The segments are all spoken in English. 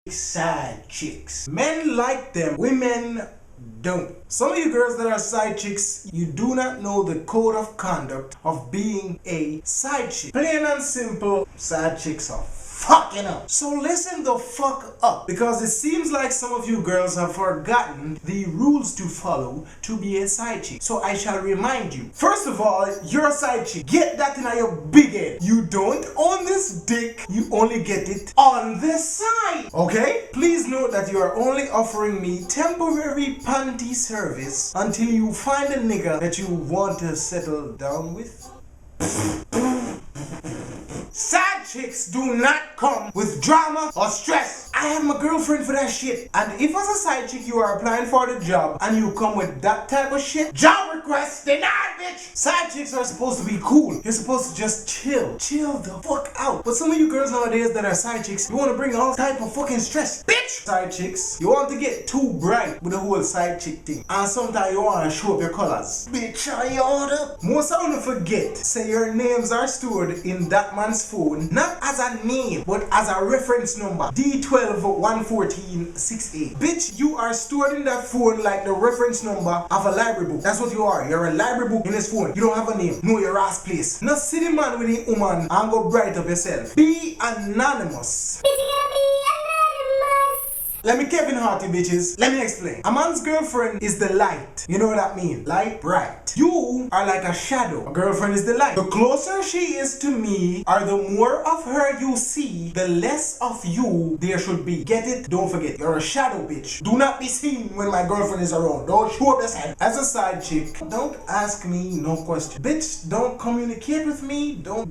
Side chicks. Men like them, women don't. Some of you girls that are side chicks, you do not know the code of conduct of being a side chick. Plain and simple, side chicks are fucking up. So listen the fuck up, because it seems like some of you girls have forgotten the rules to follow to be a side chick. So I shall remind you. First of all, you're a side chick. Get that in your big head. You don't own this dick, you only get it on the side. Okay? Please note that you are only offering me temporary panty service until you find a nigga that you want to settle down with. Side chicks do not come with drama or stress. I have my girlfriend for that shit. And if as a side chick you are applying for the job and you come with that type of shit, job request denied, bitch. Side chicks are supposed to be cool. You're supposed to just chill. Chill the fuck out. But some of you girls nowadays that are side chicks, you want to bring all type of fucking stress. Bitch! Side chicks, you want to get too bright with the whole side chick thing. And sometimes you want to show up your colors. Bitch, are you order? Most I want to forget, say your names are stored in that man's phone, not as a name, but as a reference number. D12-114-68. Bitch, you are stored in that phone like the reference number of a library book. That's what you are. You're a library book in his phone. You don't have a name. Know your ass place. Not city man with the woman and go bright up yourself. Be anonymous. Let me Kevin Harty, bitches. Let me explain. A man's girlfriend is the light. You know what that means? Light, bright. You are like a shadow. A girlfriend is the light. The closer she is to me, or the more of her you see, the less of you there should be. Get it? Don't forget, you're a shadow, bitch. Do not be seen when my girlfriend is around. Don't show up your side. As a side chick, don't ask me no question. Bitch, don't communicate with me. Don't.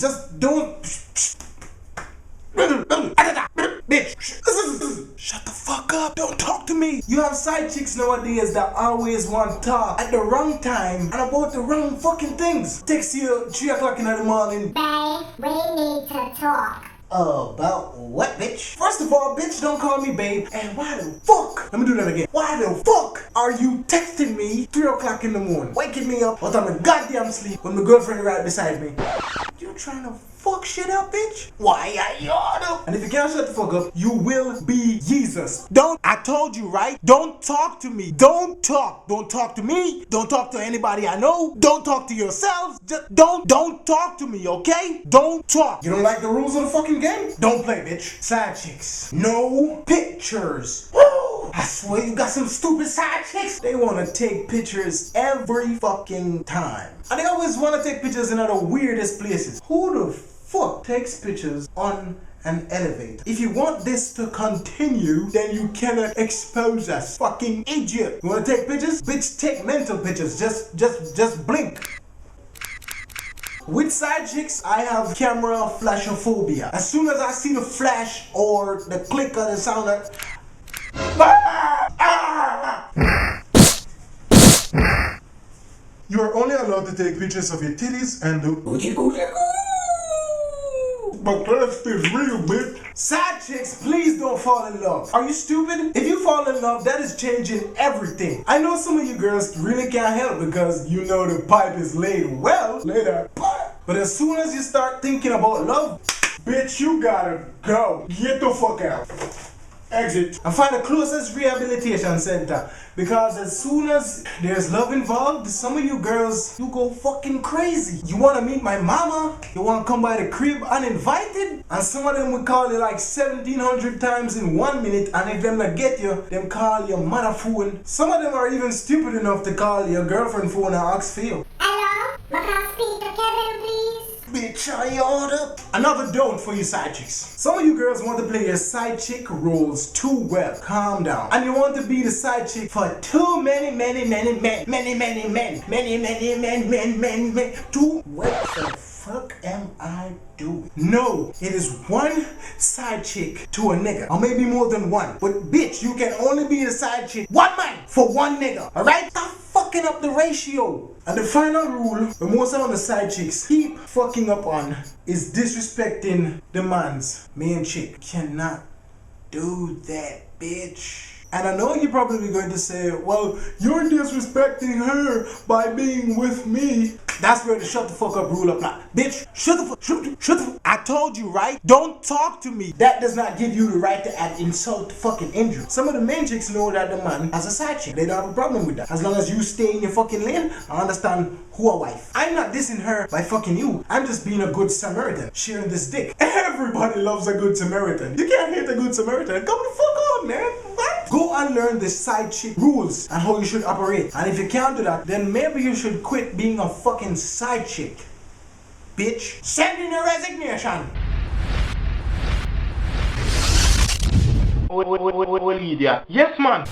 Bitch, shut the fuck up. Don't talk to me. You have side chicks nowadays that always want to talk at the wrong time and about the wrong fucking things. Text you 3 o'clock in the morning. Babe, we need to talk. About what, bitch? First of all, bitch, don't call me babe. And why the fuck? Let me do that again. Why the fuck are you texting me 3 o'clock in the morning? Waking me up while I'm in goddamn sleep when my girlfriend right beside me. You trying to fuck shit up, bitch? Why are you on? And if you can't shut the fuck up, you will be Jesus. I told you, right? Don't talk to me. Don't talk. Don't talk to me. Don't talk to anybody I know. Don't talk to yourselves. Just don't talk to me, okay? Don't talk. You don't like the rules of the fucking game? Don't play, bitch. Side chicks. No pictures. Woo! I swear you got some stupid side chicks. They want to take pictures every fucking time. And they always want to take pictures in the weirdest places. Who the fuck takes pictures on an elevator? If you want this to continue, then you cannot expose us. Fucking idiot. You want to take pictures? Bitch, take mental pictures. Just blink. With side chicks, I have camera flashophobia. As soon as I see the flash or the click or the sound of... You are only allowed to take pictures of your titties and the... But that's real, bitch. Side chicks, please don't fall in love. Are you stupid? If you fall in love, that is changing everything. I know some of you girls really can't help because you know the pipe is laid well later. But as soon as you start thinking about love, bitch, you gotta go. Get the fuck out. Exit. And find the closest rehabilitation center. Because as soon as there's love involved, some of you girls, you go fucking crazy. You want to meet my mama? You want to come by the crib uninvited? And some of them will call you like 1,700 times in 1 minute. And if them not get you, them call your mother phone. Some of them are even stupid enough to call your girlfriend phone and ask for you. Hello? May I speak to Kevin, please? Bitch, I order. Another don't for you side chicks. Some of you girls want to play your side chick roles too well. Calm down. And you want to be the side chick for too many men. Too what the fuck am I doing? No, it is one side chick to a nigga. Or maybe more than one. But bitch, you can only be the side chick one man for one nigga. Alright? Stop fucking up the ratio. And the final rule, the most on the side chicks keep fucking up on, is disrespecting the man's main chick. Cannot do that, bitch. And I know you're probably going to say, well, you're disrespecting her by being with me. That's where the shut the fuck up rule apply. Bitch, shut the fuck. I told you, right? Don't talk to me. That does not give you the right to add insult to fucking injury. Some of the main chicks know that the man has a side chick. They don't have a problem with that. As long as you stay in your fucking lane, I understand who a wife. I'm not dissing her by fucking you. I'm just being a good Samaritan, sharing this dick. Everybody loves a good Samaritan. You can't hate a good Samaritan. Come the fuck on, man. What? Go and learn the side chick rules and how you should operate. And if you can't do that, then maybe you should quit being a fucking side chick. Bitch. Send in your resignation. Lydia. Yes, man.